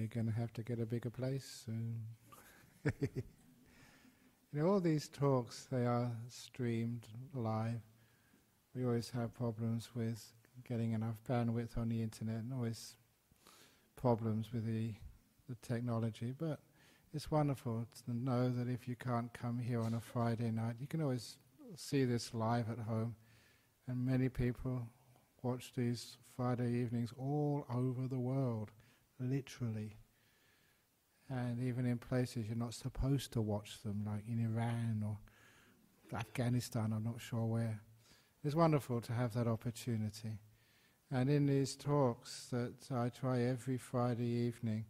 We're going to have to get a bigger place soon. All these talks, they are streamed live. We always have problems with getting enough bandwidth on the internet, and always problems with the technology, but it's wonderful to know that if you can't come here on a Friday night, you can always see this live at home, and many people watch these Friday evenings all over the world, literally. And even in places you're not supposed to watch them, like in Iran or Afghanistan, I'm not sure where. It's wonderful to have that opportunity. And in these talks that I try every Friday evening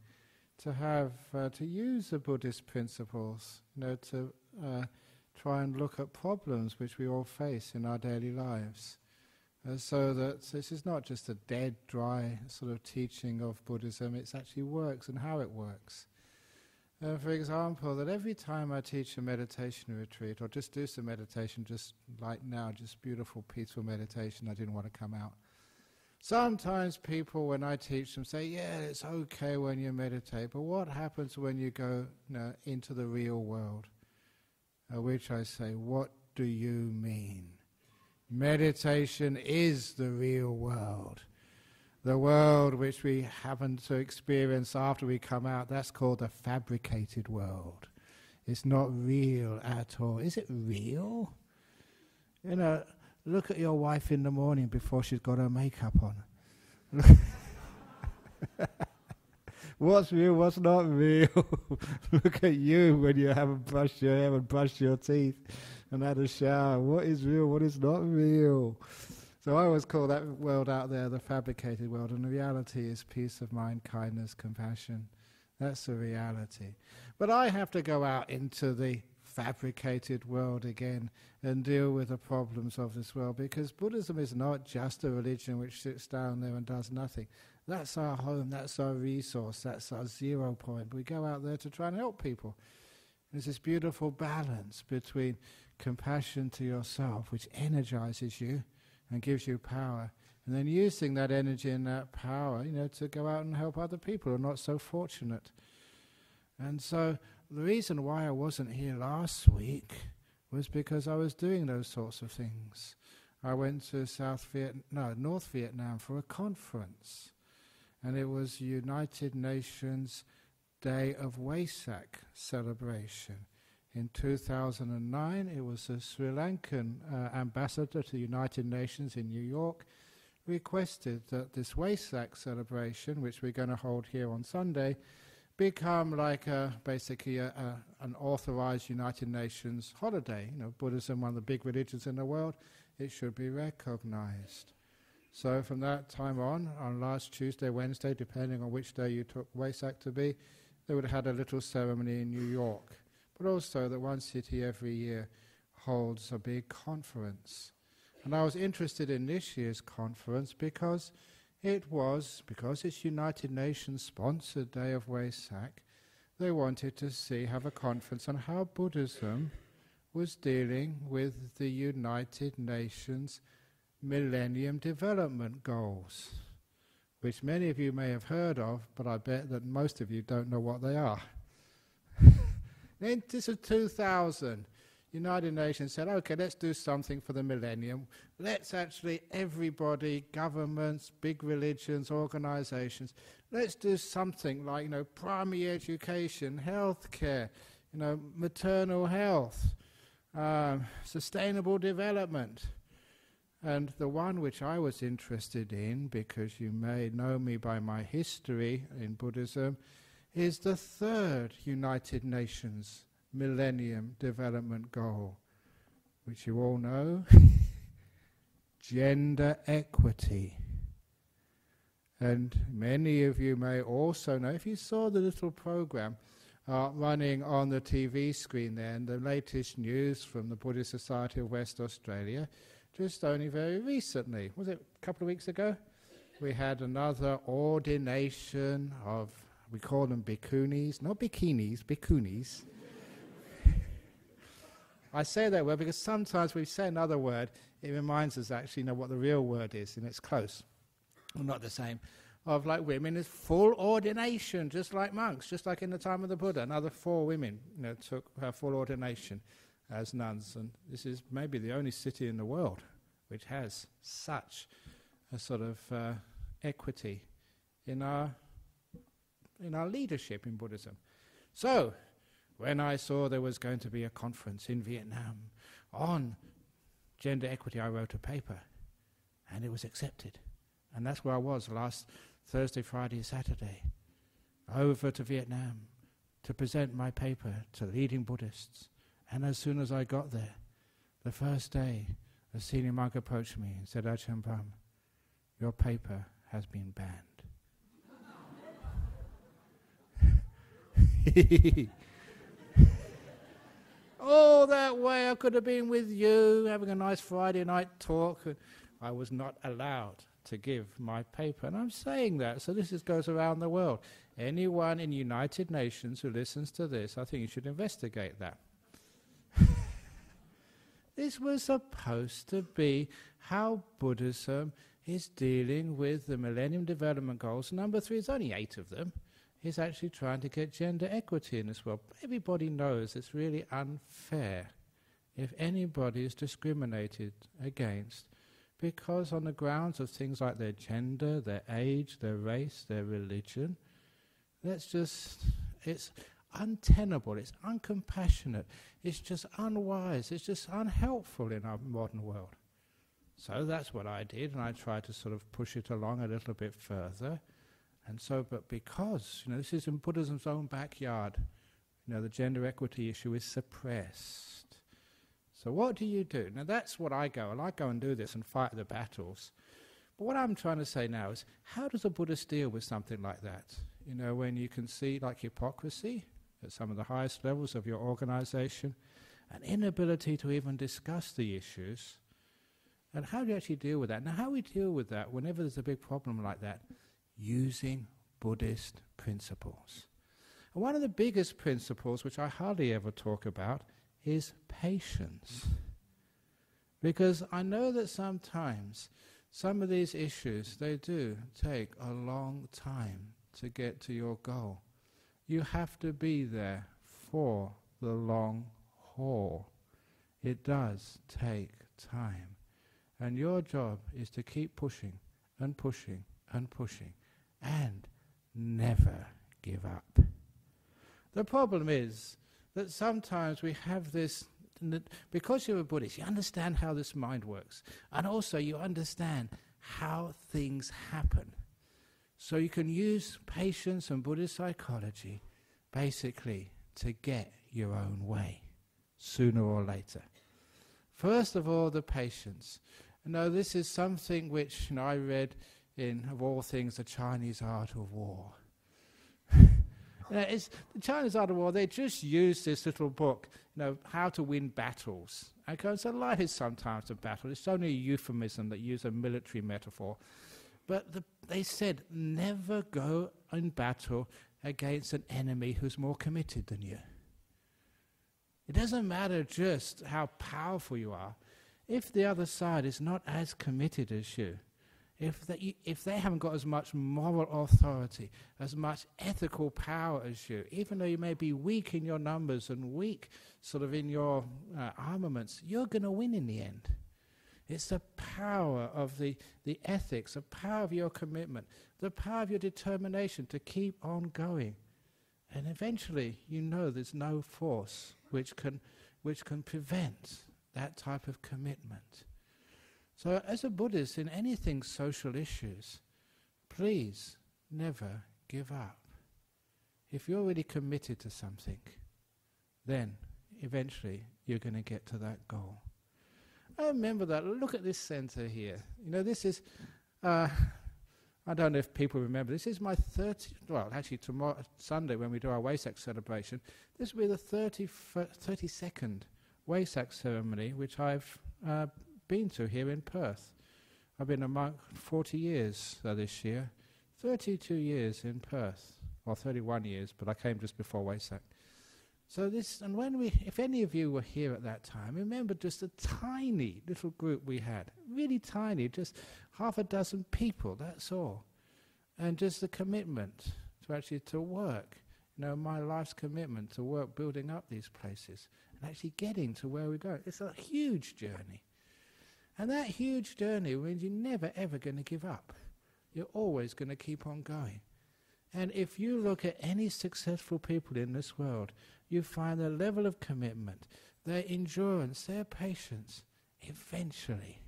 to have, to use the Buddhist principles, to try and look at problems which we all face in our daily lives. So that this is not just a dead, dry sort of teaching of Buddhism, it actually works and how it works. For example, that every time I teach a meditation retreat, or just do some meditation, just like now, just beautiful, peaceful meditation, I didn't want to come out. Sometimes people, when I teach them, say, yeah, it's okay when you meditate, but what happens when you go into the real world? Which I say, what do you mean? Meditation is the real world. The world which we happen to experience after we come out, that's called a fabricated world. It's not real at all. Is it real? Look at your wife in the morning before she's got her makeup on. What's real, what's not real? Look at you when you haven't brushed your hair and brushed your teeth and had a shower. What is real, what is not real? So I always call that world out there the fabricated world, and the reality is peace of mind, kindness, compassion. That's the reality. But I have to go out into the fabricated world again and deal with the problems of this world, because Buddhism is not just a religion which sits down there and does nothing. That's our home, that's our resource, that's our 0 point. We go out there to try and help people. There's this beautiful balance between compassion to yourself, which energizes you and gives you power, and then using that energy and that power, to go out and help other people who are not so fortunate. And so the reason why I wasn't here last week was because I was doing those sorts of things. I went to North Vietnam for a conference, and it was United Nations Day of Wesak celebration. In 2009, it was the Sri Lankan ambassador to the United Nations in New York requested that this Wesak celebration, which we're going to hold here on Sunday, become like basically an authorized United Nations holiday. Buddhism, one of the big religions in the world, it should be recognized. So from that time on last Tuesday, Wednesday, depending on which day you took Wesak to be, they would have had a little ceremony in New York. But also that one city every year holds a big conference. And I was interested in this year's conference because it's United Nations sponsored Day of Wesak, they wanted to have a conference on how Buddhism was dealing with the United Nations Millennium Development Goals, which many of you may have heard of, but I bet that most of you don't know what they are. This is 2000. United Nations said, okay, let's do something for the millennium. Let's actually, everybody, governments, big religions, organizations, let's do something like, primary education, healthcare, maternal health, sustainable development. And the one which I was interested in, because you may know me by my history in Buddhism, is the third United Nations Millennium Development Goal, which you all know, gender equity. And many of you may also know, if you saw the little program running on the TV screen there, and the latest news from the Buddhist Society of West Australia, just only very recently, was it a couple of weeks ago? We had another ordination of, we call them bhikkhunis, not bikinis, bhikkhunis. I say that word because sometimes we say another word, it reminds us actually what the real word is, and it's close. Well, not the same. of like women is full ordination, just like monks, just like in the time of the Buddha. Another 4 women, took full ordination as nuns, and this is maybe the only city in the world which has such a sort of equity in our leadership in Buddhism. So, when I saw there was going to be a conference in Vietnam on gender equity, I wrote a paper, and it was accepted. And that's where I was last Thursday, Friday, Saturday, over to Vietnam to present my paper to leading Buddhists. And as soon as I got there, the first day, a senior monk approached me and said, Ajahn Brahm, your paper has been banned. Oh, that way I could have been with you, having a nice Friday night talk. I was not allowed to give my paper. And I'm saying that, so this goes around the world. Anyone in United Nations who listens to this, I think you should investigate that. This was supposed to be how Buddhism is dealing with the Millennium Development Goals. Number 3, there's only 8 of them, is actually trying to get gender equity in this world. Everybody knows it's really unfair if anybody is discriminated against because on the grounds of things like their gender, their age, their race, their religion. It's untenable, it's uncompassionate, it's just unwise, it's just unhelpful in our modern world. So that's what I did, and I tried to sort of push it along a little bit further. And so, but because, this is in Buddhism's own backyard, the gender equity issue is suppressed. So what do you do? Now that's what I go and do this and fight the battles. But what I'm trying to say now is, how does a Buddhist deal with something like that? When you can see like hypocrisy at some of the highest levels of your organization, an inability to even discuss the issues, and how do you actually deal with that? Now how we deal with that whenever there's a big problem like that, using Buddhist principles. And one of the biggest principles, which I hardly ever talk about, is patience. Because I know that sometimes some of these issues, they do take a long time to get to your goal. You have to be there for the long haul. It does take time. And your job is to keep pushing and pushing and pushing and never give up. The problem is that sometimes we have this, because you're a Buddhist, you understand how this mind works, and also you understand how things happen. So you can use patience and Buddhist psychology basically to get your own way, sooner or later. First of all, the patience. This is something which I read in, of all things, The Chinese Art of War. It's the Chinese Art of War, they just use this little book, how to win battles. Okay, so life is sometimes a battle. It's only a euphemism that uses a military metaphor. But they said, never go in battle against an enemy who's more committed than you. It doesn't matter just how powerful you are. If the other side is not as committed as you, if they haven't got as much moral authority, as much ethical power as you, even though you may be weak in your numbers and weak sort of in your armaments, you're going to win in the end. It's the power of the ethics, the power of your commitment, the power of your determination to keep on going. And eventually, there's no force which can prevent that type of commitment. So as a Buddhist, in anything social issues, please never give up. If you're really committed to something, then eventually you're going to get to that goal. I remember that. Look at this center here. This is, I don't know if people remember, this is my tomorrow, Sunday, when we do our Wesak celebration, this will be the 32nd Wesak ceremony, which I've been to here in Perth. I've been a monk 40 years this year, 32 years in Perth, or 31 years, but I came just before Wesak. So this, and if any of you were here at that time, remember just a tiny little group we had, really tiny, just half a dozen people, that's all. And just the commitment to actually to work, my life's commitment to work building up these places and actually getting to where we're going. It's a huge journey. And that huge journey means you're never ever going to give up. You're always going to keep on going. And if you look at any successful people in this world, you find their level of commitment, their endurance, their patience. Eventually,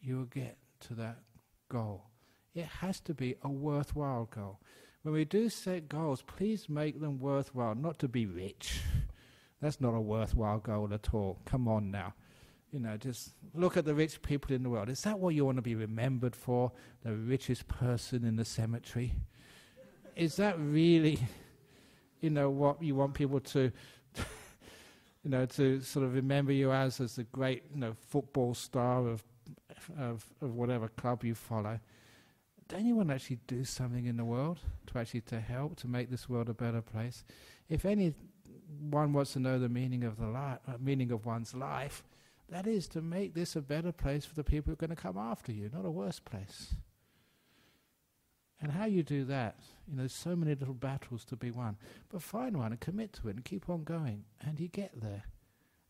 you'll get to that goal. It has to be a worthwhile goal. When we do set goals, please make them worthwhile, not to be rich. That's not a worthwhile goal at all. Come on now. Just look at the rich people in the world. Is that what you want to be remembered for? The richest person in the cemetery? Is that really, what you want people to, to sort of remember you as the great, football star of whatever club you follow? Don't you want to actually do something in the world to help to make this world a better place? If anyone wants to know the meaning of meaning of one's life, that is to make this a better place for the people who are going to come after you, not a worse place. And how you do that, there's so many little battles to be won. But find one and commit to it and keep on going, and you get there.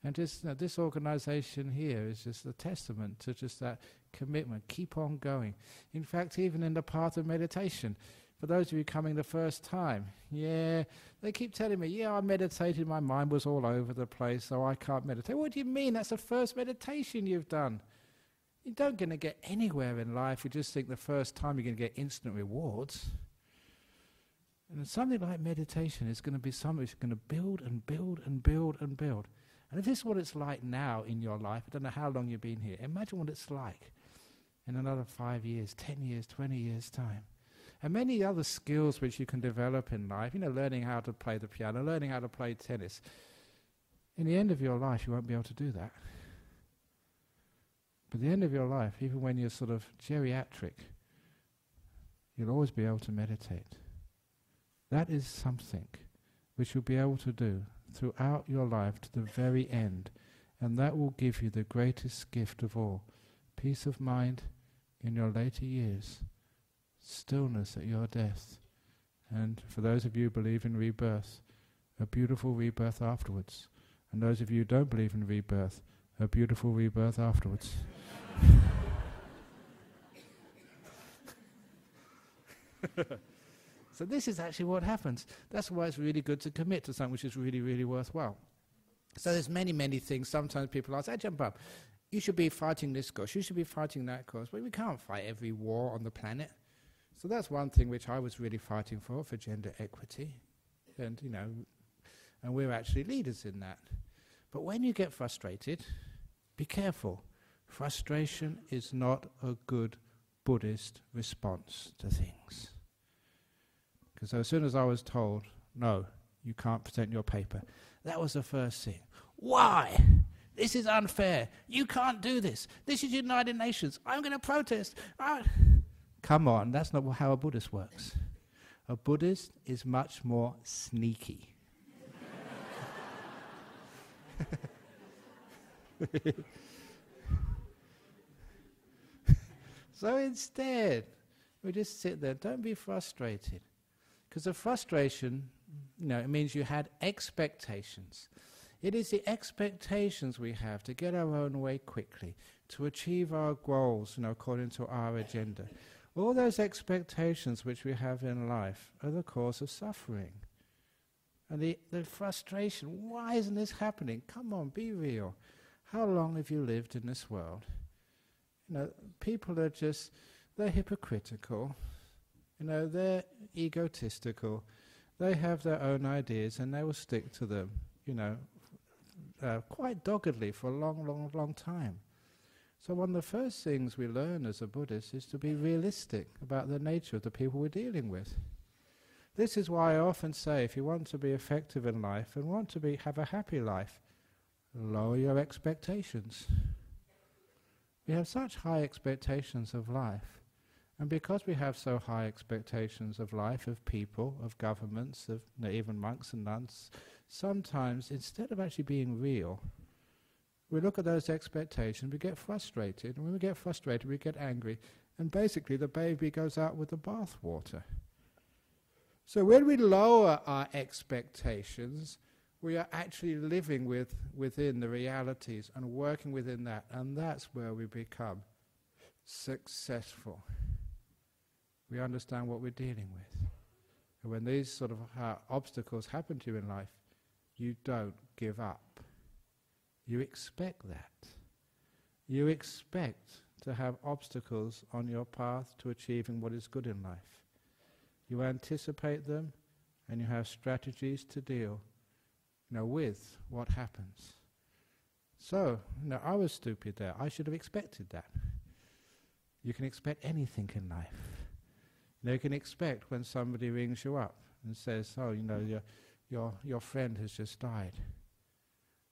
And just this organisation here is just a testament to just that commitment. Keep on going. In fact, even in the path of meditation, for those of you coming the first time, they keep telling me, I meditated, my mind was all over the place, so I can't meditate. What do you mean? That's the first meditation you've done. You don't going to get anywhere in life. You just think the first time you're going to get instant rewards. And something like meditation is going to be something that's going to build and build and build and build. And if this is what it's like now in your life, I don't know how long you've been here, imagine what it's like in another 5 years, 10 years, 20 years' time. And many other skills which you can develop in life, learning how to play the piano, learning how to play tennis. In the end of your life, you won't be able to do that. But at the end of your life, even when you're sort of geriatric, you'll always be able to meditate. That is something which you'll be able to do throughout your life to the very end. And that will give you the greatest gift of all, peace of mind in your later years, stillness at your death, and for those of you who believe in rebirth, a beautiful rebirth afterwards. And those of you who don't believe in rebirth, a beautiful rebirth afterwards. So this is actually what happens. That's why it's really good to commit to something which is really, really worthwhile. So there's many, many things. Sometimes people ask, Ajahn Brahm, you should be fighting this cause, you should be fighting that cause. But we can't fight every war on the planet. So that's one thing which I was really fighting for gender equity. And, and we're actually leaders in that. But when you get frustrated, be careful. Frustration is not a good Buddhist response to things. Because as soon as I was told, no, you can't present your paper, that was the first thing. Why? This is unfair. You can't do this. This is United Nations. I'm going to protest. Come on, that's not how a Buddhist works. A Buddhist is much more sneaky. So instead, we just sit there. Don't be frustrated. Because the frustration, it means you had expectations. It is the expectations we have to get our own way quickly, to achieve our goals, according to our agenda. All those expectations which we have in life are the cause of suffering. And the frustration, why isn't this happening? Come on, be real. How long have you lived in this world? People are they're hypocritical. They're egotistical. They have their own ideas and they will stick to them, quite doggedly for a long, long, long time. So one of the first things we learn as a Buddhist is to be realistic about the nature of the people we're dealing with. This is why I often say, if you want to be effective in life and want to have a happy life, lower your expectations. We have such high expectations of life. And because we have so high expectations of life, of people, of governments, of even monks and nuns, sometimes instead of actually being real, we look at those expectations, we get frustrated, and when we get frustrated we get angry, And basically the baby goes out with the bathwater. So when we lower our expectations, we are actually living within the realities and working within that, and that's where we become successful. We understand what we're dealing with. And when these sort of obstacles happen to you in life, you don't give up. You expect that. You expect to have obstacles on your path to achieving what is good in life. You anticipate them, and you have strategies to deal, with what happens. So, I was stupid there. I should have expected that. You can expect anything in life. You can expect when somebody rings you up and says, "Oh, your friend has just died."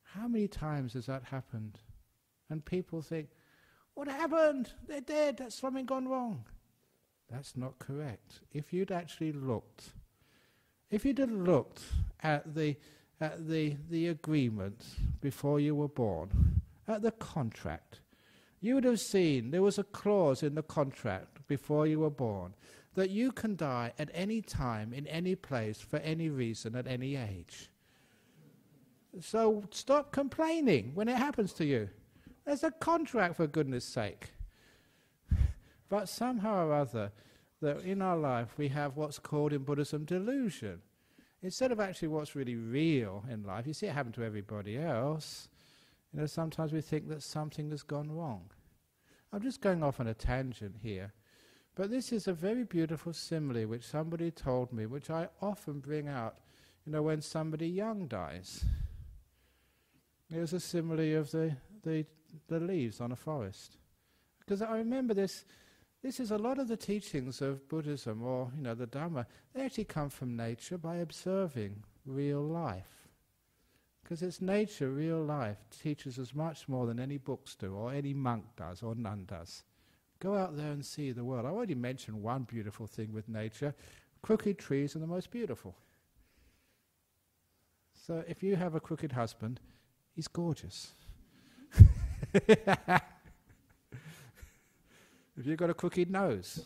How many times has that happened? And people think, "What happened? They're dead. That's something gone wrong." That's not correct. If you'd actually looked, at the agreement before you were born, at the contract, you would have seen there was a clause in the contract before you were born that you can die at any time, in any place, for any reason, at any age. So stop complaining when it happens to you. There's a contract, for goodness sake. But somehow or other, that in our life we have what's called in Buddhism delusion. Instead of actually what's really real in life, you see it happen to everybody else. Sometimes we think that something has gone wrong. I'm just going off on a tangent here. But this is a very beautiful simile which somebody told me, which I often bring out, when somebody young dies. It was a simile of the leaves on a forest. Because I remember this is a lot of the teachings of Buddhism or, the Dharma. They actually come from nature by observing real life. Because it's nature, real life, teaches us much more than any books do or any monk does or nun does. Go out there and see the world. I already mentioned one beautiful thing with nature. Crooked trees are the most beautiful. So if you have a crooked husband, he's gorgeous. If you've got a crooked nose,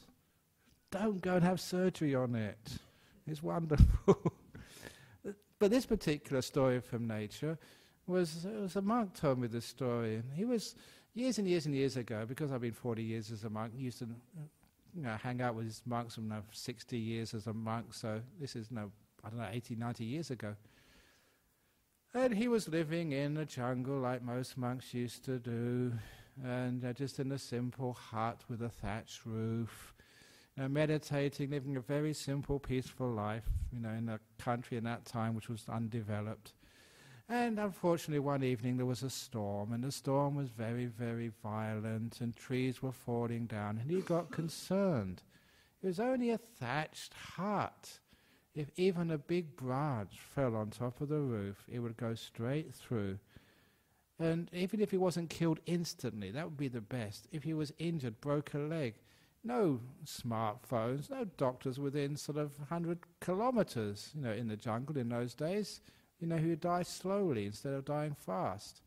don't go and have surgery on it. It's wonderful. But this particular story from nature was a monk told me this story. And he was years and years and years ago, because I've been 40 years as a monk, used to hang out with his monks from 60 years as a monk. So this is 80, 90 years ago. And he was living in a jungle like most monks used to do, and just in a simple hut with a thatched roof, meditating, living a very simple, peaceful life, in a country in that time which was undeveloped. And unfortunately one evening there was a storm, and the storm was very, very violent, and trees were falling down, and he got concerned. It was only a thatched hut. If even a big branch fell on top of the roof, it would go straight through. And even if he wasn't killed instantly, that would be the best. If he was injured, broke a leg, no smartphones, no doctors within sort of 100 kilometers, in the jungle in those days. He would die slowly instead of dying fast.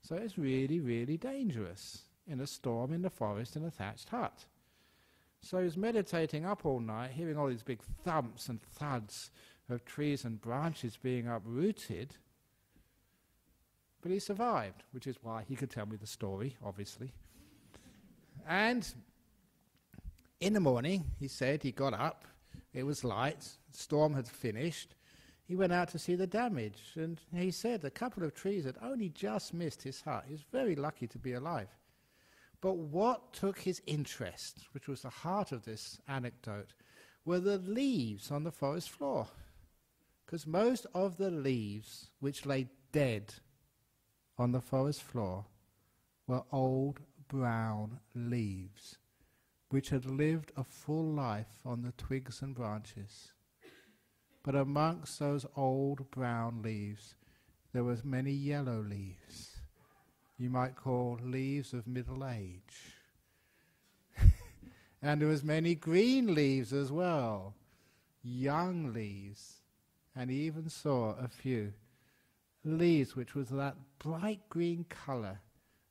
So it's really, really dangerous in a storm in the forest in a thatched hut. So he was meditating up all night, hearing all these big thumps and thuds of trees and branches being uprooted. But he survived, which is why he could tell me the story, obviously. And in the morning, he said, he got up, it was light, the storm had finished. He went out to see the damage, and he said a couple of trees had only just missed his hut. He was very lucky to be alive. But what took his interest, which was the heart of this anecdote, were the leaves on the forest floor. Because most of the leaves which lay dead on the forest floor were old brown leaves, which had lived a full life on the twigs and branches. But amongst those old brown leaves, there was many yellow leaves. You might call leaves of middle age. And there was many green leaves as well, young leaves. And he even saw a few leaves which was that bright green colour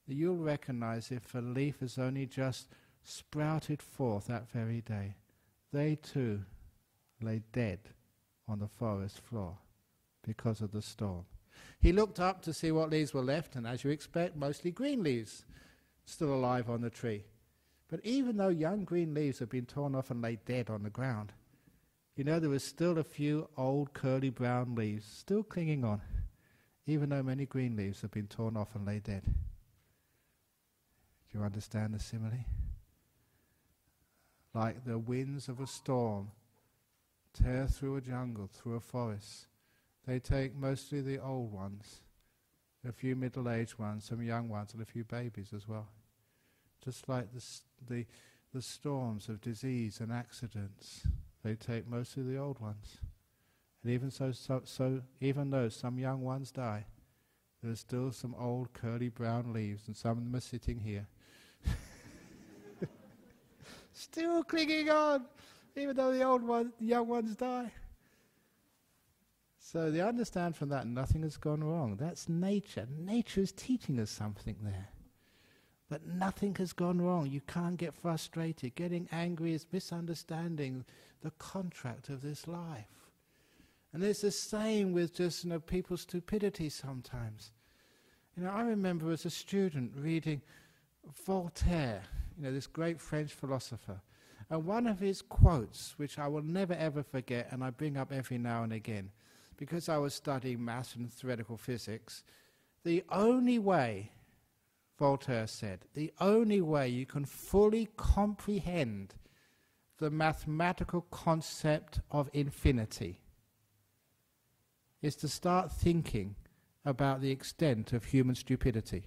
that you'll recognize if a leaf has only just sprouted forth that very day. They too lay dead on the forest floor because of the storm. He looked up to see what leaves were left, and as you expect, mostly green leaves still alive on the tree. But even though young green leaves had been torn off and lay dead on the ground, there was still a few old curly brown leaves still clinging on, even though many green leaves had been torn off and lay dead. Do you understand the simile? Like the winds of a storm tear through a jungle, through a forest. They take mostly the old ones, a few middle-aged ones, some young ones, and a few babies as well. Just like the storms of disease and accidents, they take mostly the old ones. And even so, even though some young ones die, there are still some old curly brown leaves, and some of them are sitting here. Still clinging on, even though the young ones die. So they understand from that nothing has gone wrong. That's nature. Nature is teaching us something there. That nothing has gone wrong. You can't get frustrated. Getting angry is misunderstanding the contract of this life. And it's the same with just people's stupidity sometimes. I remember as a student reading Voltaire, this great French philosopher. And one of his quotes, which I will never ever forget, and I bring up every now and again, because I was studying maths and theoretical physics, the only way, Voltaire said, the only way you can fully comprehend the mathematical concept of infinity is to start thinking about the extent of human stupidity.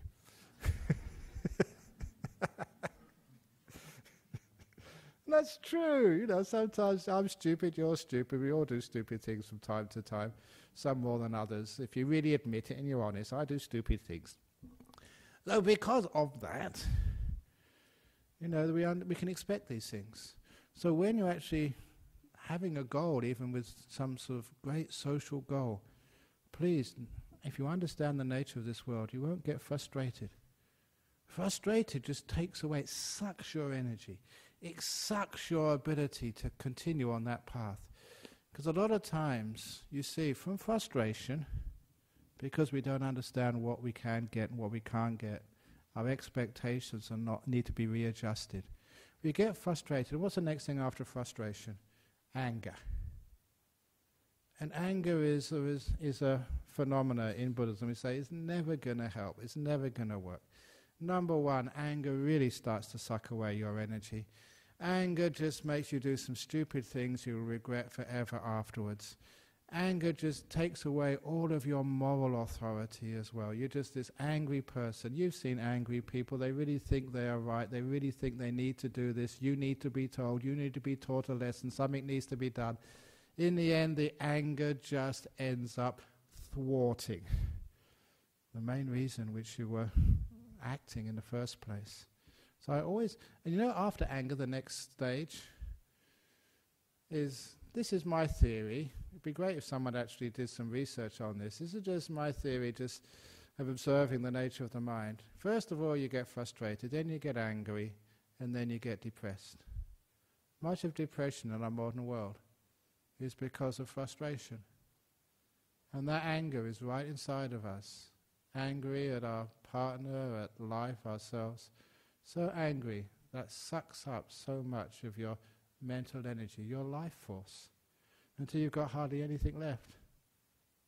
That's true. Sometimes I'm stupid, you're stupid. We all do stupid things from time to time, some more than others. If you really admit it and you're honest, I do stupid things. So because of that, we can expect these things. So when you're actually having a goal, even with some sort of great social goal, please, if you understand the nature of this world, you won't get frustrated. Frustrated just takes away, it sucks your energy. It sucks your ability to continue on that path. Because a lot of times, you see, from frustration, because we don't understand what we can get and what we can't get, our expectations need to be readjusted. We get frustrated. What's the next thing after frustration? Anger. And anger is a phenomena in Buddhism. We say it's never going to help. It's never going to work. Number one, anger really starts to suck away your energy. Anger just makes you do some stupid things you'll regret forever afterwards. Anger just takes away all of your moral authority as well. You're just this angry person. You've seen angry people. They really think they are right. They really think they need to do this. You need to be told. You need to be taught a lesson. Something needs to be done. In the end, the anger just ends up thwarting the main reason which you were acting in the first place. So I always, after anger, the next stage is, this is my theory. It'd be great if someone actually did some research on this. This is just my theory, just of observing the nature of the mind. First of all, you get frustrated, then you get angry, and then you get depressed. Much of depression in our modern world is because of frustration. And that anger is right inside of us. Angry at our partner, at life, ourselves. So angry, that sucks up so much of your mental energy, your life force, until you've got hardly anything left.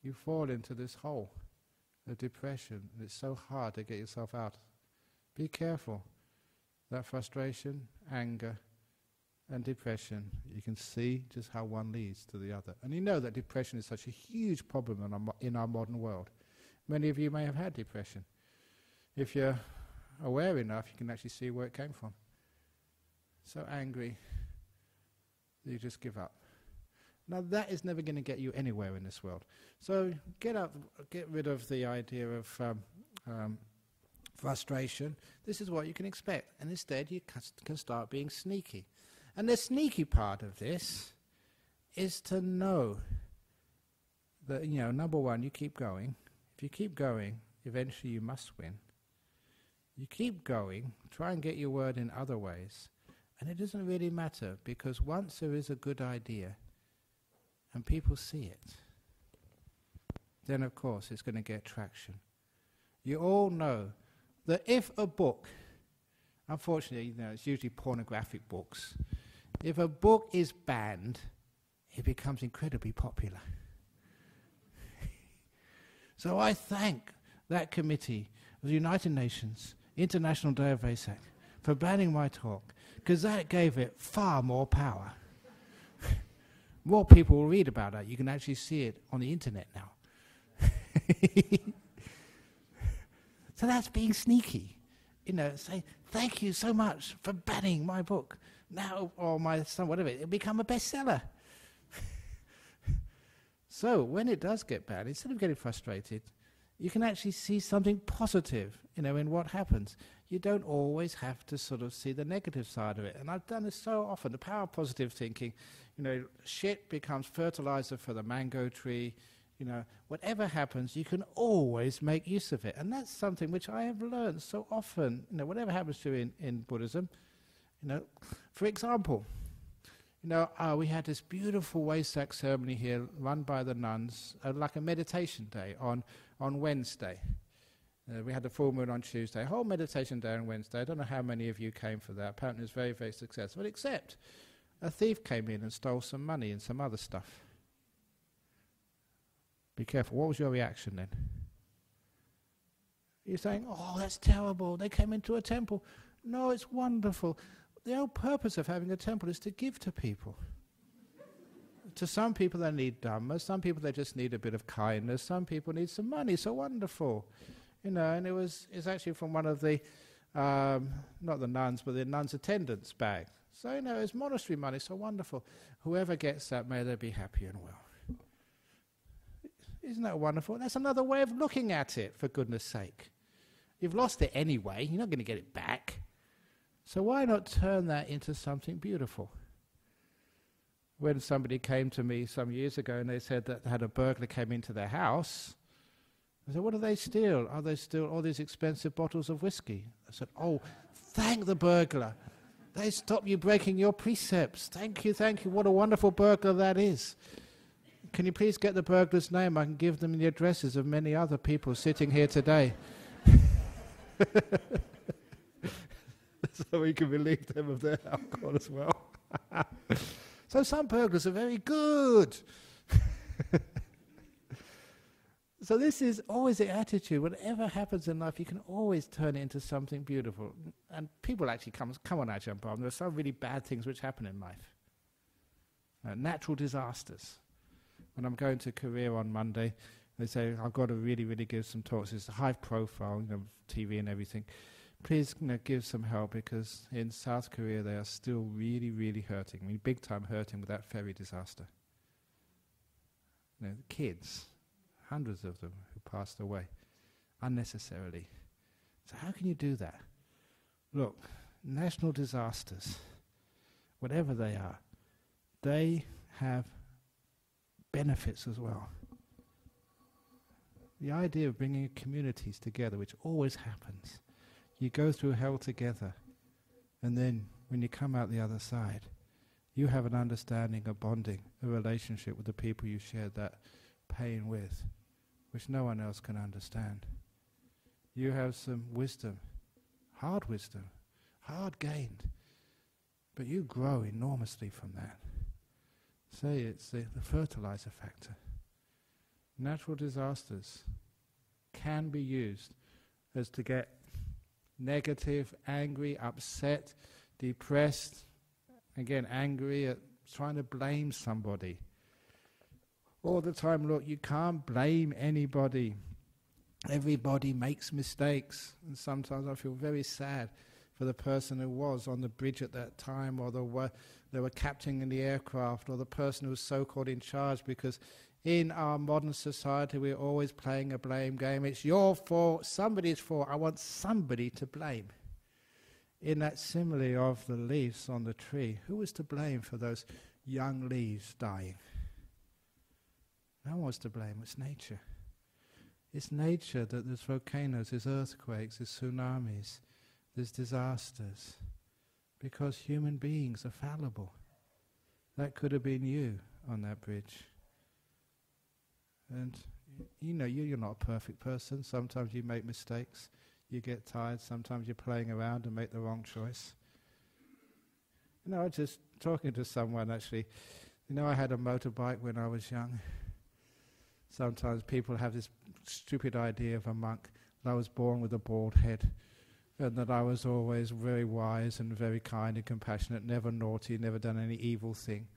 You fall into this hole of depression, and it's so hard to get yourself out. Be careful. That frustration, anger, and depression, you can see just how one leads to the other. And you know that depression is such a huge problem in our modern world. Many of you may have had depression. If you're aware enough, you can actually see where it came from. So angry, you just give up. Now that is never going to get you anywhere in this world. So get rid of the idea of frustration. This is what you can expect. And instead you can start being sneaky. And the sneaky part of this is to know that, number one, you keep going. If you keep going, eventually you must win. You keep going, try and get your word in other ways. And it doesn't really matter, because once there is a good idea and people see it, then of course it's going to get traction. You all know that if a book, unfortunately, it's usually pornographic books, if a book is banned, it becomes incredibly popular. So I thank that committee of the United Nations International Day of Vesak for banning my talk, because that gave it far more power. More people will read about it. You can actually see it on the internet now. So that's being sneaky. Say, thank you so much for banning my book. Now, or my son, whatever, it'll become a bestseller. So when it does get bad, instead of getting frustrated, you can actually see something positive, in what happens. You don't always have to sort of see the negative side of it. And I've done this so often, the power of positive thinking. Shit becomes fertilizer for the mango tree. Whatever happens, you can always make use of it. And that's something which I have learned so often, whatever happens to you in Buddhism. For example, we had this beautiful Vesak ceremony here run by the nuns, like a meditation day on Wednesday. We had the full moon on Tuesday, a whole meditation day on Wednesday. I don't know how many of you came for that. Apparently it was very, very successful, except a thief came in and stole some money and some other stuff. Be careful. What was your reaction then? You're saying, oh, that's terrible. They came into a temple. No, it's wonderful. The whole purpose of having a temple is to give to people. To some people they need Dhamma, some people they just need a bit of kindness, some people need some money, so wonderful. And it's actually from one of the, not the nuns, but the nuns' attendants' bag. So, it's monastery money, so wonderful. Whoever gets that, may they be happy and well. Isn't that wonderful? That's another way of looking at it, for goodness sake. You've lost it anyway, you're not going to get it back. So why not turn that into something beautiful? When somebody came to me some years ago and they said that they had a burglar came into their house, I said, what do they steal? Oh, they steal all these expensive bottles of whiskey. I said, oh, thank the burglar. They stopped you breaking your precepts. Thank you, what a wonderful burglar that is. Can you please get the burglar's name? I can give them the addresses of many other people sitting here today. So we can relieve them of their alcohol as well. So some burglars are very good. So this is always the attitude. Whatever happens in life, you can always turn it into something beautiful. And people actually come on, Ajahn Brahmavamso. There are some really bad things which happen in life. Natural disasters. When I'm going to Korea on Monday, they say, I've got to really, really give some talks. It's a high profile, TV and everything. Please give some help, because in South Korea they are still really, really hurting. Big time hurting with that ferry disaster. The kids, hundreds of them who passed away unnecessarily. So how can you do that? Look, national disasters, whatever they are, they have benefits as well. The idea of bringing communities together, which always happens, you go through hell together, and then when you come out the other side, you have an understanding, a bonding, a relationship with the people you shared that pain with, which no one else can understand. You have some wisdom, hard gained, but you grow enormously from that. Say it's the fertilizer factor. Natural disasters can be used as to get negative, angry, upset, depressed, again angry at trying to blame somebody. All the time, look, you can't blame anybody. Everybody makes mistakes, and sometimes I feel very sad for the person who was on the bridge at that time, or they were captaining the aircraft, or the person who was so-called in charge, because in our modern society we're always playing a blame game. It's your fault, somebody's fault, I want somebody to blame. In that simile of the leaves on the tree, who was to blame for those young leaves dying? No one was to blame, it's nature. It's nature that there's volcanoes, there's earthquakes, there's tsunamis, there's disasters. because human beings are fallible. That could have been you on that bridge. And you know, you're not a perfect person. Sometimes you make mistakes. You get tired. Sometimes you're playing around and make the wrong choice. You know, I was just talking to someone actually. You know, I had a motorbike when I was young. Sometimes people have this stupid idea of a monk that I was born with a bald head and that I was always very wise and very kind and compassionate, never naughty, never done any evil thing.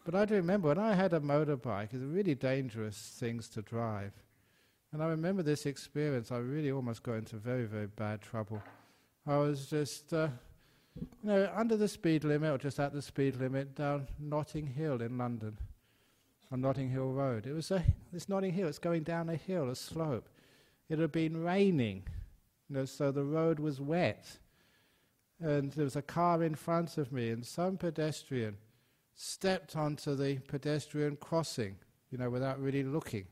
But I do remember when I had a motorbike, it's really dangerous things to drive. And I remember this experience, I really almost got into very, very bad trouble. I was just, under the speed limit, or just at the speed limit, down Notting Hill in London, on Notting Hill Road. It was this Notting Hill, it's going down a hill, a slope. It had been raining, so the road was wet. And there was a car in front of me, and some pedestrian stepped onto the pedestrian crossing, without really looking.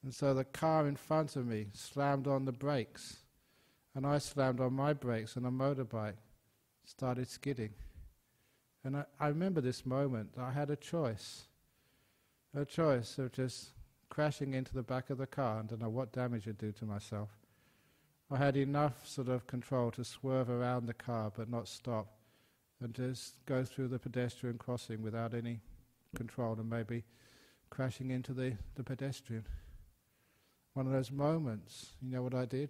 And so the car in front of me slammed on the brakes, and I slammed on my brakes, and a motorbike started skidding. And I remember this moment. I had a choice of just crashing into the back of the car and don't know what damage it'd do to myself. I had enough sort of control to swerve around the car but not stop and just go through the pedestrian crossing without any control and maybe crashing into the pedestrian. One of those moments, you know what I did?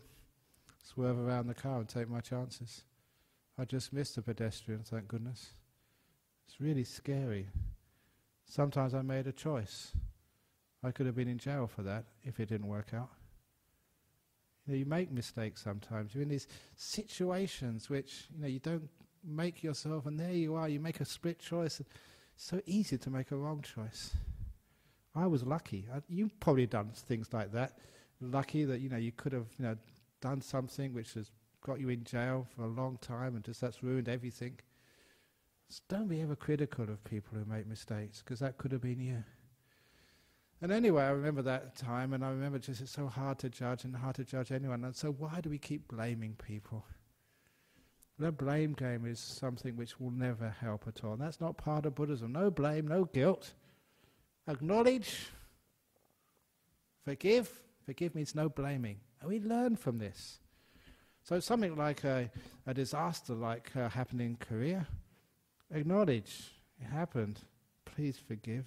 Swerve around the car and take my chances. I just missed the pedestrian, thank goodness. It's really scary. Sometimes I made a choice. I could have been in jail for that if it didn't work out. You make mistakes sometimes. You're in these situations which, you don't make yourself, and there you are, you make a split choice. It's so easy to make a wrong choice. I was lucky. You've probably done things like that. Lucky that, you could have, done something which has got you in jail for a long time and just that's ruined everything. So don't be ever critical of people who make mistakes, because that could have been you. And anyway, I remember that time, and I remember just it's so hard to judge and hard to judge anyone. And so why do we keep blaming people? The blame game is something which will never help at all. And that's not part of Buddhism. No blame, no guilt. Acknowledge, forgive. Forgive means no blaming. And we learn from this. So something like a disaster like happened in Korea, acknowledge it happened. Please forgive.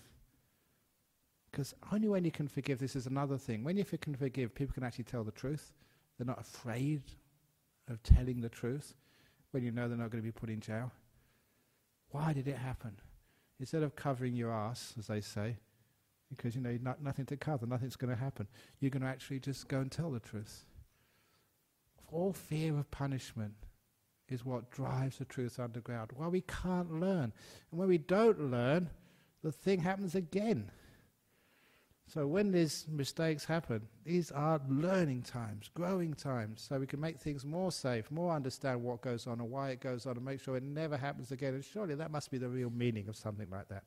Because only when you can forgive, this is another thing. When you can forgive, people can actually tell the truth. They're not afraid of telling the truth when they're not going to be put in jail. Why did it happen? Instead of covering your ass, as they say, because nothing to cover, nothing's going to happen, you're going to actually just go and tell the truth. All fear of punishment is what drives the truth underground. Well, we can't learn. And when we don't learn, the thing happens again. So when these mistakes happen, these are learning times, growing times, so we can make things more safe, more understand what goes on and why it goes on, and make sure it never happens again. And surely that must be the real meaning of something like that.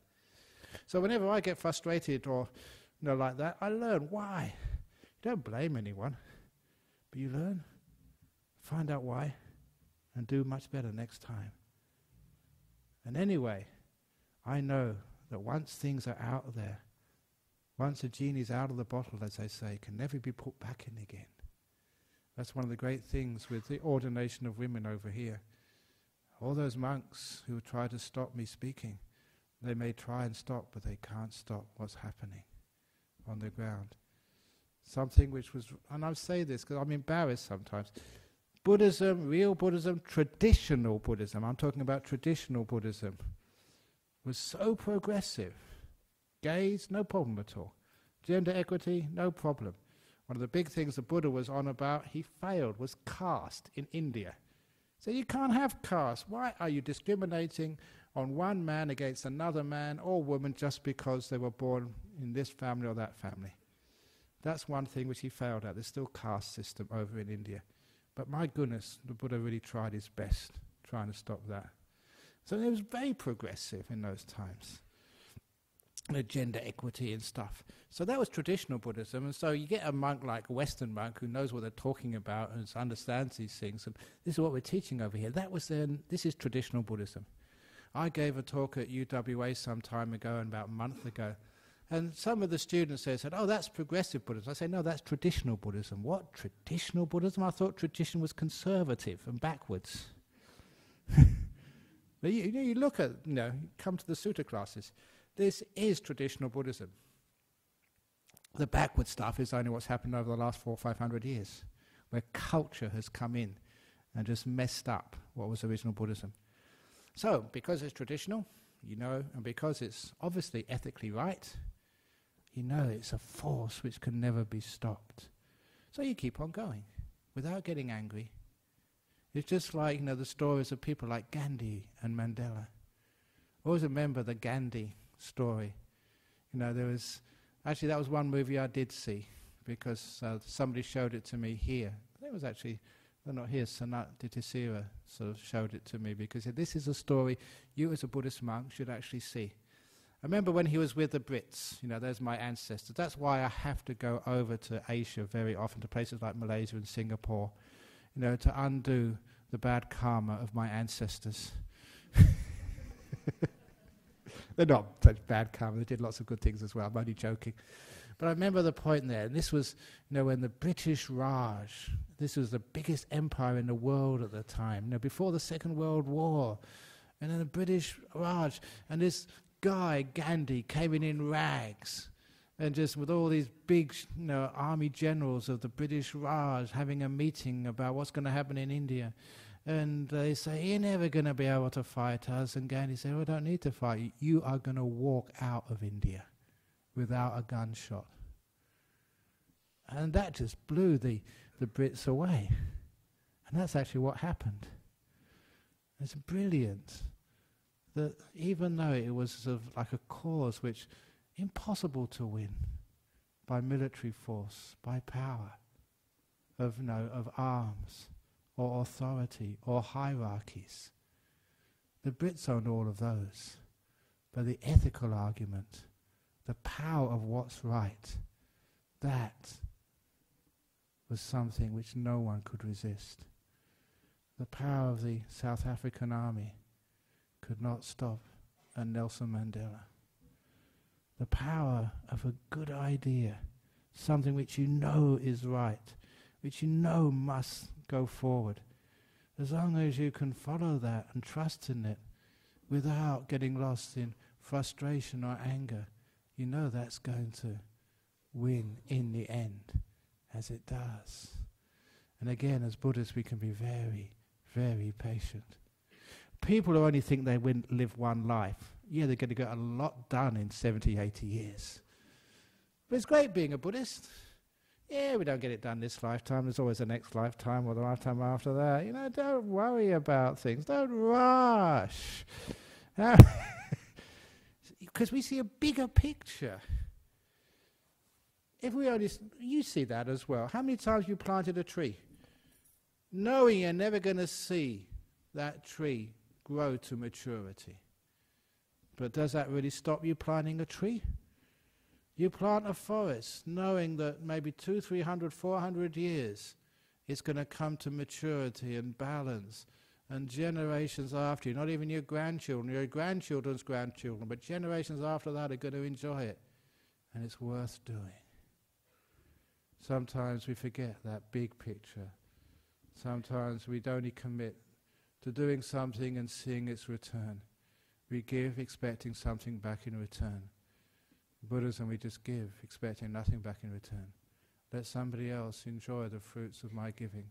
So whenever I get frustrated or like that, I learn why. You don't blame anyone, but you learn, find out why, and do much better next time. And anyway, I know that once things are out there, once the genie's out of the bottle, as they say, it can never be put back in again. That's one of the great things with the ordination of women over here. All those monks who try to stop me speaking, they may try and stop, but they can't stop what's happening on the ground. Something which was, and I say this because I'm embarrassed sometimes, Buddhism, real Buddhism, traditional Buddhism, I'm talking about traditional Buddhism, was so progressive. Gays, no problem at all. Gender equity, no problem. One of the big things the Buddha was on about, he failed, was caste in India. So you can't have caste. Why are you discriminating on one man against another man or woman just because they were born in this family or that family? That's one thing which he failed at. There's still caste system over in India. But my goodness, the Buddha really tried his best trying to stop that. So it was very progressive in those times. gender equity and stuff. So that was traditional Buddhism, and so you get a monk like a Western monk who knows what they're talking about and understands these things, and this is what we're teaching over here. This is traditional Buddhism. I gave a talk at UWA some time ago, about a month ago, and some of the students there said, oh, that's progressive Buddhism. I say, no, that's traditional Buddhism. What, traditional Buddhism? I thought tradition was conservative and backwards. But you look at, come to the sutta classes. This is traditional Buddhism. The backward stuff is only what's happened over the last 400 or 500 years, where culture has come in and just messed up what was original Buddhism. So, because it's traditional, and because it's obviously ethically right, it's a force which can never be stopped. So you keep on going without getting angry. It's just like, the stories of people like Gandhi and Mandela. Always remember the Gandhi story. There was, actually that was one movie I did see, because somebody showed it to me here. It was actually, they're not here, Sanat Dittisira sort of showed it to me, because this is a story you as a Buddhist monk should actually see. I remember when he was with the Brits, there's my ancestors. That's why I have to go over to Asia very often, to places like Malaysia and Singapore, to undo the bad karma of my ancestors. They're not such bad karma, they did lots of good things as well, I'm only joking. But I remember the point there, and this was, when the British Raj, this was the biggest empire in the world at the time, before the Second World War, and then the British Raj, and this guy, Gandhi, came in rags, and just with all these big, army generals of the British Raj having a meeting about what's going to happen in India. And they say, you're never going to be able to fight us. And Gandhi said, well, I don't need to fight you. You are going to walk out of India without a gunshot. And that just blew the Brits away. And that's actually what happened. It's brilliant that even though it was sort of like a cause which impossible to win by military force, by power, of arms, or authority, or hierarchies. The Brits owned all of those. But the ethical argument, the power of what's right, that was something which no one could resist. The power of the South African army could not stop a Nelson Mandela. The power of a good idea, something which is right, which must go forward. As long as you can follow that and trust in it without getting lost in frustration or anger, that's going to win in the end, as it does. And again, as Buddhists, we can be very, very patient. People who only think they live one life, they're going to get a lot done in 70, 80 years. But it's great being a Buddhist. We don't get it done this lifetime. There's always the next lifetime or the lifetime after that. Don't worry about things. Don't rush. Because we see a bigger picture. If we only, you see that as well. How many times you planted a tree, knowing you're never going to see that tree grow to maturity? But does that really stop you planting a tree? You plant a forest knowing that maybe 200, 300, 400 years it's going to come to maturity and balance, and generations after you, not even your grandchildren, your grandchildren's grandchildren, but generations after that are going to enjoy it, and it's worth doing. Sometimes we forget that big picture. Sometimes we don't commit to doing something and seeing its return. We give expecting something back in return. Buddhism, we just give, expecting nothing back in return. Let somebody else enjoy the fruits of my giving.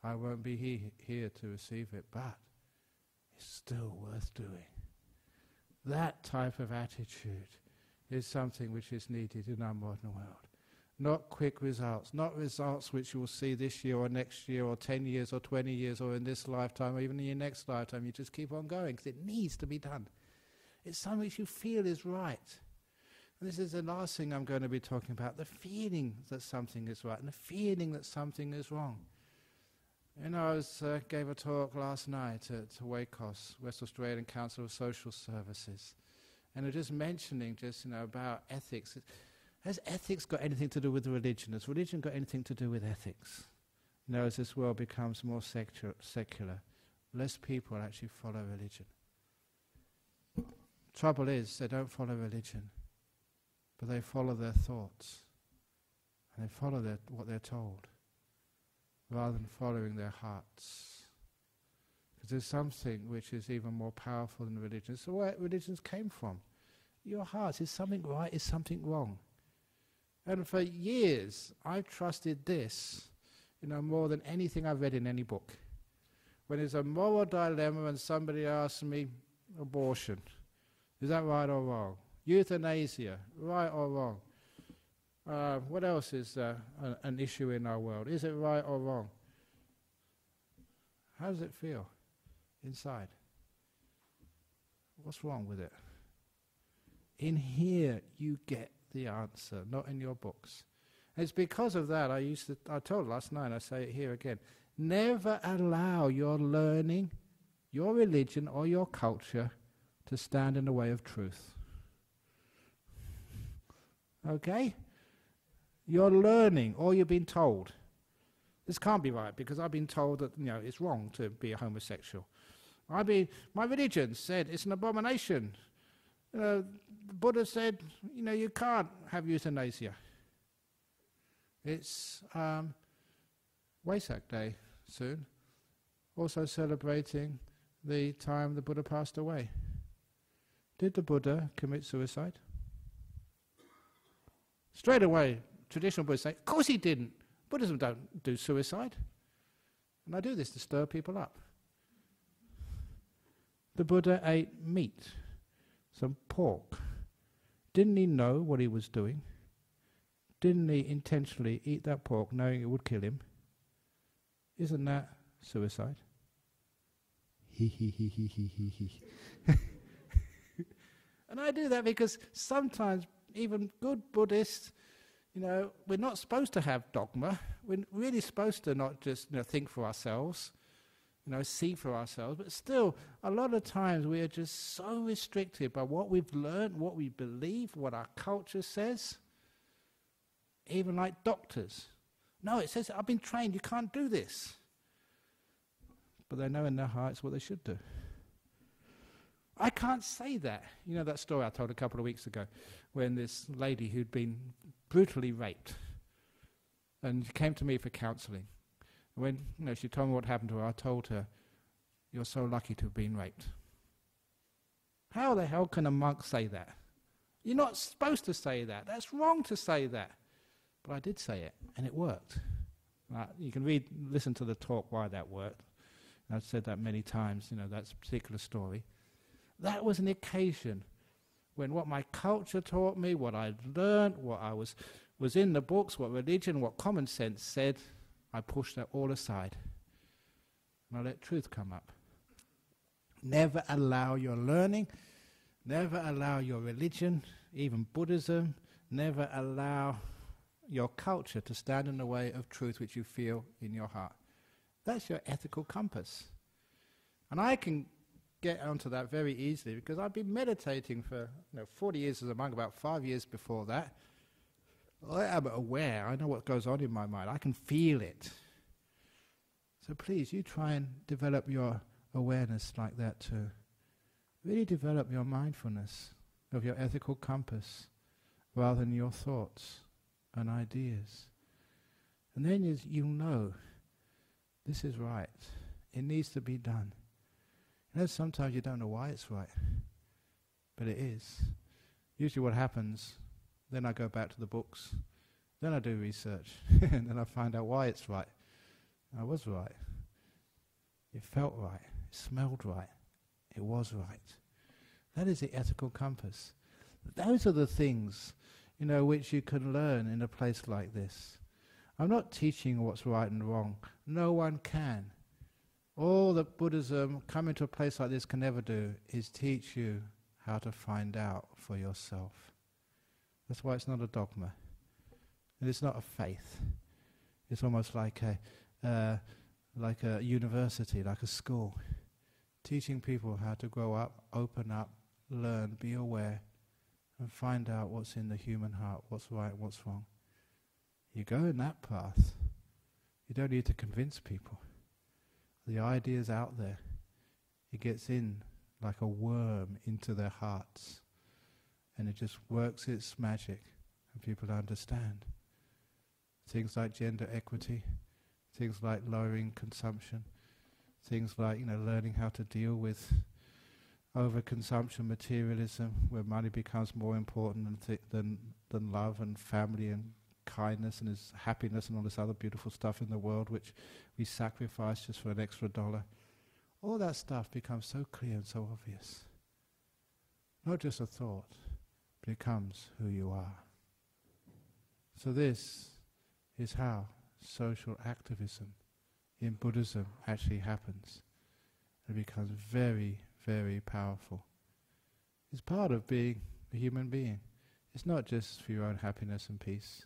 I won't be here to receive it, but it's still worth doing. That type of attitude is something which is needed in our modern world. Not quick results, not results which you will see this year or next year or 10 years or 20 years or in this lifetime or even in your next lifetime. You just keep on going because it needs to be done. It's something which you feel is right. And this is the last thing I'm going to be talking about, the feeling that something is right and the feeling that something is wrong. I gave a talk last night at WACOS, West Australian Council of Social Services, And just mentioning about ethics. Has ethics got anything to do with religion? Has religion got anything to do with ethics? As this world becomes more secular, less people actually follow religion. Trouble is, they don't follow religion, but they follow their thoughts, and they follow what they're told, rather than following their hearts. Because there's something which is even more powerful than religion. It's where religions came from. Your heart, is something right, is something wrong? And for years, I've trusted this, more than anything I've read in any book. When there's a moral dilemma and somebody asks me, abortion, is that right or wrong? Euthanasia, right or wrong? What else is an issue in our world? Is it right or wrong? How does it feel inside? What's wrong with it? In here you get the answer, not in your books. And it's because of that I told last night, I say it here again, never allow your learning, your religion or your culture to stand in the way of truth. Okay? You're learning, or you've been told. This can't be right, because I've been told that it's wrong to be a homosexual. My religion said it's an abomination. The Buddha said, you can't have euthanasia. It's Wesak Day soon, also celebrating the time the Buddha passed away. Did the Buddha commit suicide? Straight away, traditional Buddhists say, of course he didn't. Buddhism don't do suicide. And I do this to stir people up. The Buddha ate meat, some pork. Didn't he know what he was doing? Didn't he intentionally eat that pork knowing it would kill him? Isn't that suicide? And I do that because sometimes even good Buddhists, we're not supposed to have dogma. We're really supposed to not just think for ourselves, see for ourselves. But still, a lot of times we are just so restricted by what we've learned, what we believe, what our culture says. Even like doctors. No, it says, I've been trained, you can't do this. But they know in their hearts what they should do. I can't say that. That story I told a couple of weeks ago, when this lady who'd been brutally raped and came to me for counselling. When she told me what happened to her, I told her, you're so lucky to have been raped. How the hell can a monk say that? You're not supposed to say that. That's wrong to say that. But I did say it, and it worked. You can listen to the talk why that worked. I've said that many times, that particular story. That was an occasion when what my culture taught me, what I learned, what I was in the books, what religion, what common sense said, I pushed that all aside. And I let truth come up. Never allow your learning, never allow your religion, even Buddhism, never allow your culture to stand in the way of truth which you feel in your heart. That's your ethical compass. And I can get onto that very easily because I've been meditating for 40 years as a monk, about 5 years before that. I am aware, I know what goes on in my mind, I can feel it. So please, you try and develop your awareness like that too. Really develop your mindfulness of your ethical compass rather than your thoughts and ideas. And then you'll know this is right. It needs to be done. Sometimes you don't know why it's right, but it is. Usually what happens, then I go back to the books, then I do research, and then I find out why it's right. I was right. It felt right. It smelled right. It was right. That is the ethical compass. Those are the things, which you can learn in a place like this. I'm not teaching what's right and wrong. No one can. All that Buddhism, coming to a place like this, can never do is teach you how to find out for yourself. That's why it's not a dogma. And it's not a faith. It's almost like a university, like a school, teaching people how to grow up, open up, learn, be aware, and find out what's in the human heart, what's right, what's wrong. You go in that path, you don't need to convince people. The idea's out there. It gets in like a worm into their hearts, and it just works its magic, and people understand. Things like gender equity, things like lowering consumption, things like learning how to deal with overconsumption, materialism, where money becomes more important than love and family and kindness and his happiness and all this other beautiful stuff in the world which we sacrifice just for an extra $1. All that stuff becomes so clear and so obvious. Not just a thought, but it becomes who you are. So this is how social activism in Buddhism actually happens. It becomes very, very powerful. It's part of being a human being. It's not just for your own happiness and peace.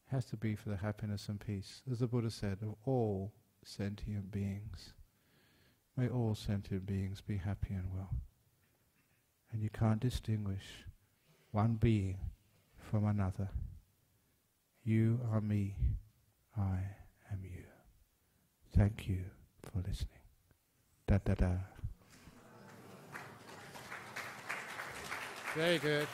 It has to be for the happiness and peace, as the Buddha said, of all sentient beings. May all sentient beings be happy and well. And you can't distinguish one being from another. You are me, I am you. Thank you for listening. Da da da. Very good.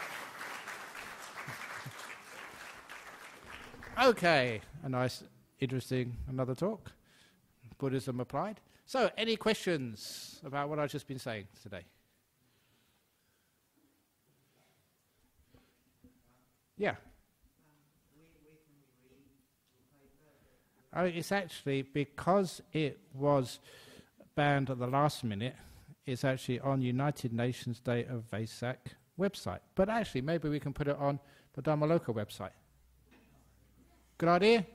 Okay, a nice, interesting, another talk. Buddhism applied. So, any questions about what I've just been saying today? Yeah. It's actually, because it was banned at the last minute, it's actually on United Nations Day of Vesak website. But actually, maybe we can put it on the Dharmaloka website. Good idea? Yes.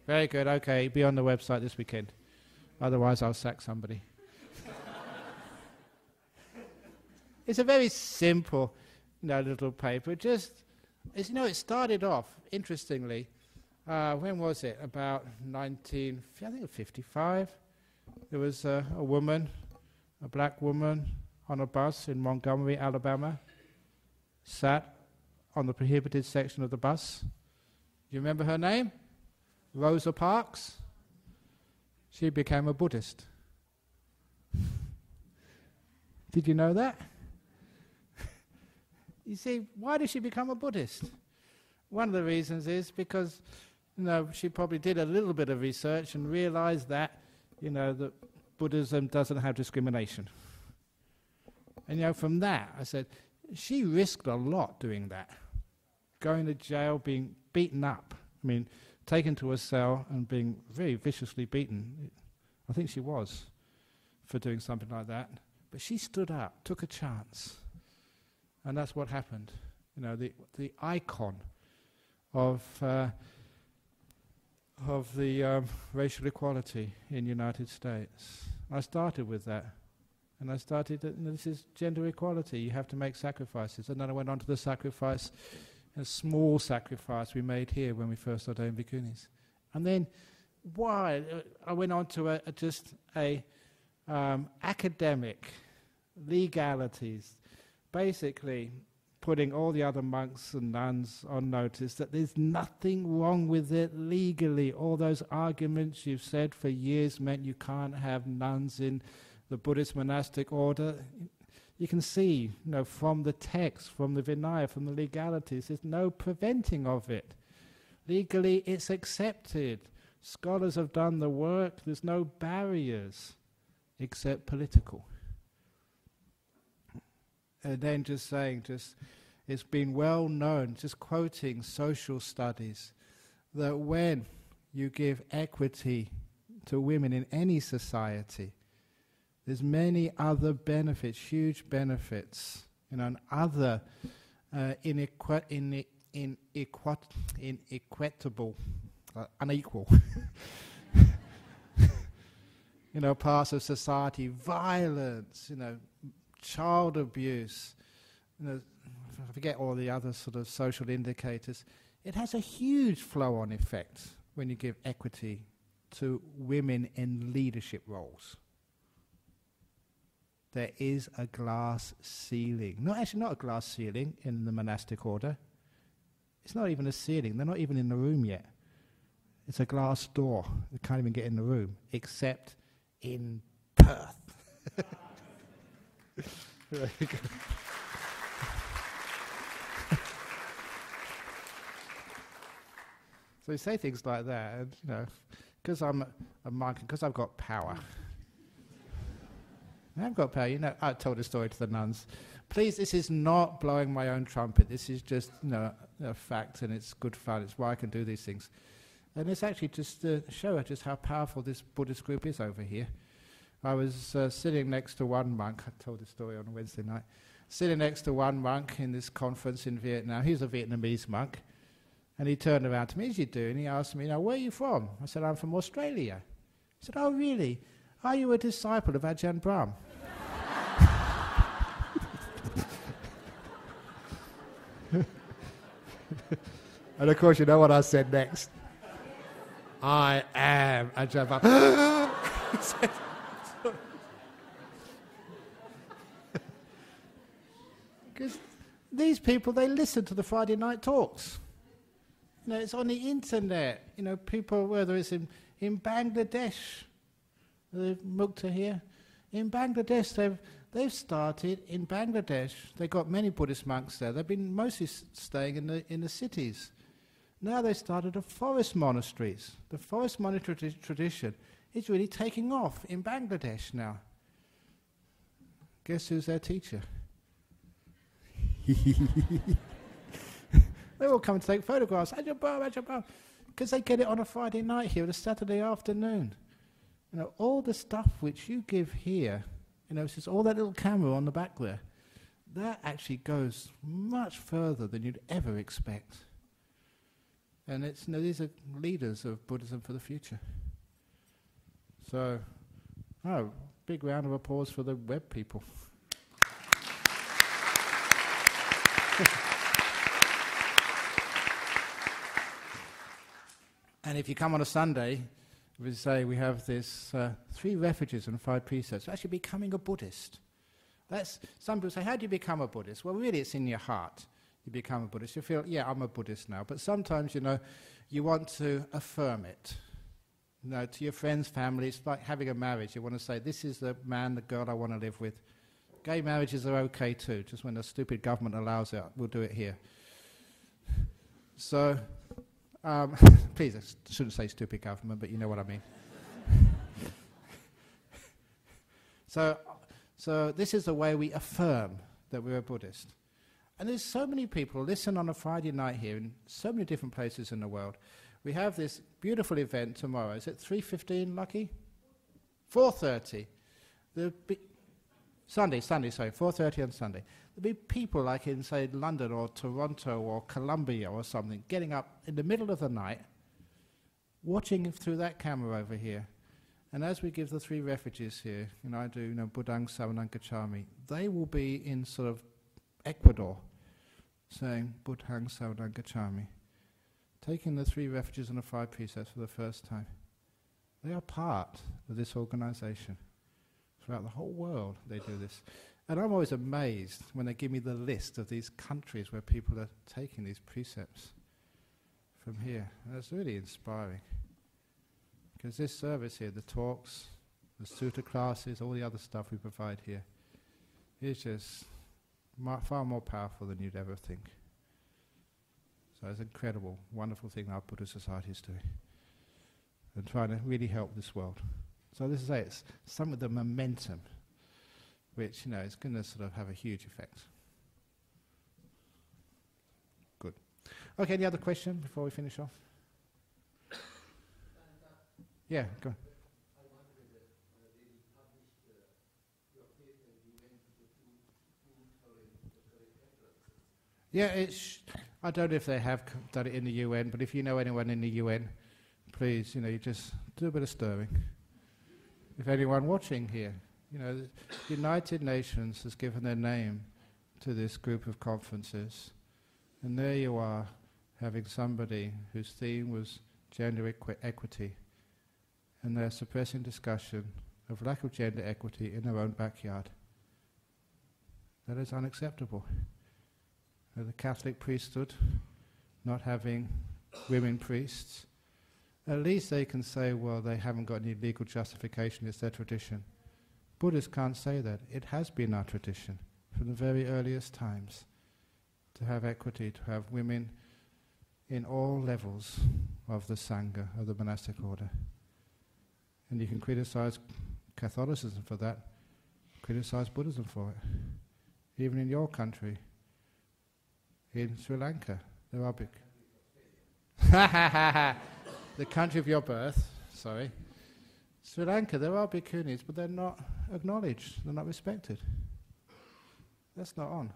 Very good, okay, be on the website this weekend. Otherwise I'll sack somebody. It's a very simple little paper. Just, it started off, interestingly, when was it? About 1955. There was a woman, a black woman, on a bus in Montgomery, Alabama, sat on the prohibited section of the bus. Do you remember her name? Rosa Parks. She became a Buddhist. Did you know that? You see, why did she become a Buddhist? One of the reasons is because she probably did a little bit of research and realized that, that Buddhism doesn't have discrimination. And from that, I said, she risked a lot doing that. Going to jail, being beaten up. Taken to a cell and being very viciously beaten. I think she was, for doing something like that. But she stood up, took a chance. And that's what happened. The icon of the racial equality in the United States. I started with that. And I started, this is gender equality. You have to make sacrifices. And then I went on to the sacrifice, a small sacrifice we made here when we first ordained bhikkhunis. And then I went on to academic legalities, basically putting all the other monks and nuns on notice that there's nothing wrong with it legally. All those arguments you've said for years meant you can't have nuns in the Buddhist monastic order. You can see, from the text, from the Vinaya, from the legalities, there's no preventing of it. Legally, it's accepted. Scholars have done the work. There's no barriers except political. And then it's been well known, just quoting social studies, that when you give equity to women in any society, there's many other benefits, huge benefits, and other unequal, parts of society, violence, child abuse, I forget all the other sort of social indicators. It has a huge flow-on effect when you give equity to women in leadership roles. there is a glass ceiling. Not a glass ceiling in the monastic order. It's not even a ceiling. They're not even in the room yet. It's a glass door. They can't even get in the room, except in Perth. So you say things like that, and because I'm a monk and because I've got power. I've got power. I told a story to the nuns. Please, this is not blowing my own trumpet. This is just a fact, and it's good fun. It's why I can do these things. And it's actually just to show her just how powerful this Buddhist group is over here. I was sitting next to one monk. I told this story on a Wednesday night. Sitting next to one monk in this conference in Vietnam. He's a Vietnamese monk. And he turned around to me, as you do, and he asked me, where are you from? I said, I'm from Australia. He said, oh, really? Are you a disciple of Ajahn Brahm? And of course, you know what I said next. I am Ajahn Brahm. Because these people, they listen to the Friday night talks. It's on the internet. People, whether it's in Bangladesh, they've Mukta here. In Bangladesh, they've started in Bangladesh. They've got many Buddhist monks there. They've been mostly staying in the cities. Now they started forest monasteries. The forest monastery tradition is really taking off in Bangladesh now. Guess who's their teacher? They all come to take photographs. Ajahn Brahm, because they get it on a Friday night here, or a Saturday afternoon. All the stuff which you give here, it's just all that little camera on the back there, that actually goes much further than you'd ever expect. And these are leaders of Buddhism for the future. So, big round of applause for the web people. And if you come on a Sunday, we say we have this 3 refuges and 5 precepts. Actually becoming a Buddhist. Some people say, how do you become a Buddhist? Well, really it's in your heart. You become a Buddhist. You feel, yeah, I'm a Buddhist now. But sometimes, you want to affirm it. To your friends, family, it's like having a marriage. You want to say, this is the man, the girl I want to live with. Gay marriages are okay too. Just when the stupid government allows it, we'll do it here. So, please, I shouldn't say stupid government, but you know what I mean. So this is the way we affirm that we're a Buddhist. And there's so many people listen on a Friday night here in so many different places in the world. We have this beautiful event tomorrow. Is it 3:15, Lucky? 4:30. Sunday, 4:30 on Sunday. There'll be people like in, say, London or Toronto or Columbia or something, getting up in the middle of the night, watching through that camera over here. And as we give the 3 refuges here, I do, Buddhang Saranang Gacchami, they will be in sort of Ecuador, saying Buddhang Saranang Gacchami, taking the 3 refuges and the 5 precepts for the first time. They are part of this organization. Throughout the whole world they do this. And I'm always amazed when they give me the list of these countries where people are taking these precepts from here. And it's really inspiring. Because this service here, the talks, the sutta classes, all the other stuff we provide here, is just far more powerful than you'd ever think. So it's an incredible, wonderful thing our Buddhist Society is doing. And trying to really help this world. So this is it. It's some of the momentum, which is going to sort of have a huge effect. Good. Okay. Any other question before we finish off? Yeah. Go on. Yeah. I don't know if they have done it in the UN, but if you know anyone in the UN, please, you just do a bit of stirring. If anyone watching here, the United Nations has given their name to this group of conferences, and there you are, having somebody whose theme was gender equity, and they're suppressing discussion of lack of gender equity in their own backyard. That is unacceptable. The Catholic priesthood not having women priests, at least they can say, well, they haven't got any legal justification, it's their tradition. Buddhists can't say that. It has been our tradition from the very earliest times to have equity, to have women in all levels of the Sangha, of the monastic order. And you can criticize Catholicism for that, criticize Buddhism for it. Even in your country, in Sri Lanka, there are the country of your birth, sorry. Sri Lanka, there are bhikkhunis, but they're not acknowledged, they're not respected. That's not on.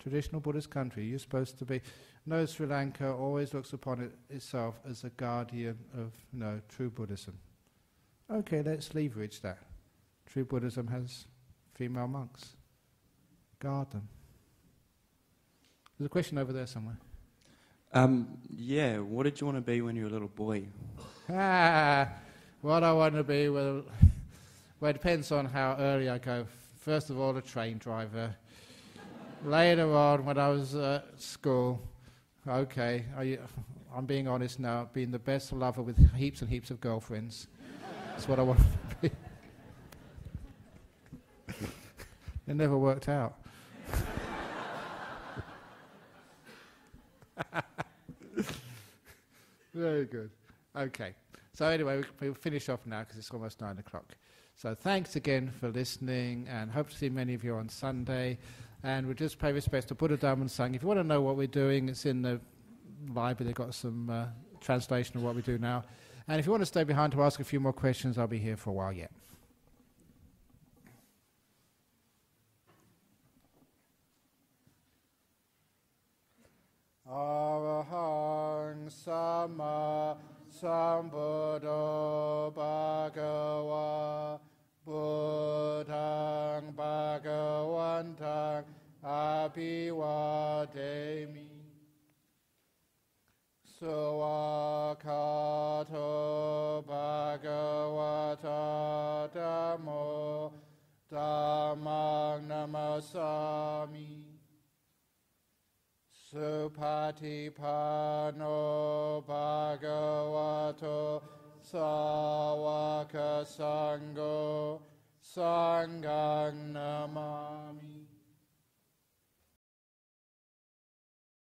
Traditional Buddhist country, you're supposed to be. No, Sri Lanka always looks upon itself as a guardian of true Buddhism. Okay, let's leverage that. True Buddhism has female monks. Guard them. There's a question over there somewhere. Yeah, what did you want to be when you were a little boy? What I want to be, well, it depends on how early I go. First of all, a train driver. Later on, when I was at school, okay, I'm being honest now, being the best lover with heaps and heaps of girlfriends. That's what I want to be. It never worked out. Very good. Okay. So anyway, we'll finish off now because it's almost 9 o'clock. So thanks again for listening, and hope to see many of you on Sunday. And we'll just pay respects to Buddhist Dharma and Sangha. If you want to know what we're doing, it's in the library. They've got some translation of what we do now. And if you want to stay behind to ask a few more questions, I'll be here for a while yet. Arahang Sama Sambuddho Bhagava Buddhang Bhagavantang Abhivademi Suvakato Bhagavata Dhammo Dhammang Namasami Supatipano Bhagavato Sawaka Sangho Sanghang Namami.